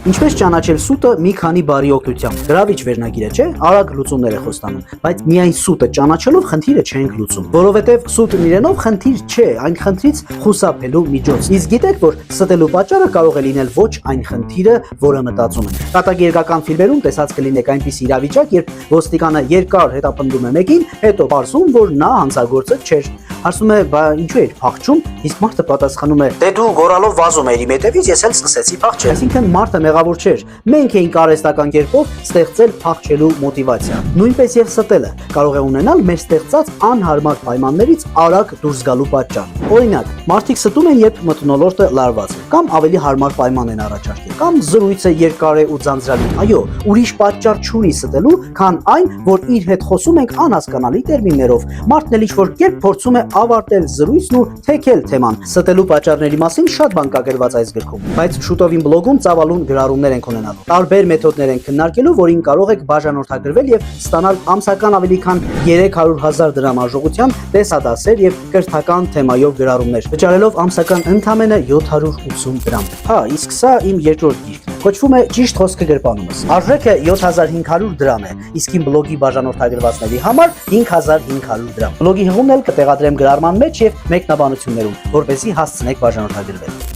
Ինչպես ճանաչել սուտը մի քանի բարի օգնությամբ։ Գրավիչ վերնագիր է, չէ՞, արագ լուծումներ է խոստանում, բայց միայն սուտը ճանաչելով խնդիրը չենք լուծում, որովհետև սուտն իրենով խնդիր չէ, այն խնդրից խուսափելու միջոց։ Իսկ գիտեք, որ ստելու պատճառը կարող է լինել ոչ այն խնդիրը, որը մտածում են։ Կատակերգական ֆիլմերում տեսած կլինեք այնպիսի իրավիճակ, երբ ոստիկանը երկար հետապնդում է մեկին, հետո պարզում, որ նա հանցագործը չէր։ Ասում է, բա ինչու էր փախչում, իսկ մարդը պատասխանում է. դե դու գորալով վազում էիր իմ հետևից, ես էլ սկսեցի փախչել։ Այսինքն մարդը մեղավոր չէր։ Մենք էինք արհեստական կերպով ստեղծել փախչելու մոտիվացիա։ Նույնպես եւ ստելը կարող է ունենալ մեր ստեղծած անհարմար պայմաններից արագ դուրս գալու պատճառ։ Օրինակ, մարդիկ ստում են, երբ մթնոլորտը լարված է, կամ ավելի հարմար պայման են առաջարկել, կամ զրույցը երկար է ու ձանձրալի։ Այո, ուրիշ պատճառ չունի ստելու, քան այն, որ իր հետ խոսում ենք անհասկանալի տերմիններով։ Մարդն էլ ինչ-որ կերպ փորձում է ավարտել զրույցն ու թեքել թեման։ Ստելու պատճառների մասին շատ բան կա գրված այս գրքում, բայց շուտով իմ բլոգում ծավալուն գրառումներ ենք ունենալու։ Տարբեր մեթոդներ ենք քննարկելու, որին կարող եք բաժանորդագրվել եւ ստանալ ամսական ավելի քան 300,000 դրամ արժողության տեսադասեր եւ կրթական թեմայով գրառումներ, վճարելով ամսական ընդամենը 780 դրամ։ Հա, իսկ սա իմ երկրորդ գիրքն է։ Կոչվում է Ճիշտ խոսքը գրպանումս։ Արժեքը 7500 դրամ է, իսկ իմ բլոգի բաժանորդագրվածների համար 5500 դրամ։ Բլոգի հղումն էլ կտեղադրեմ գրառման մեջ եւ մեկնաբանություններում, որպեսզի հասցնեք բաժանորդագրվել։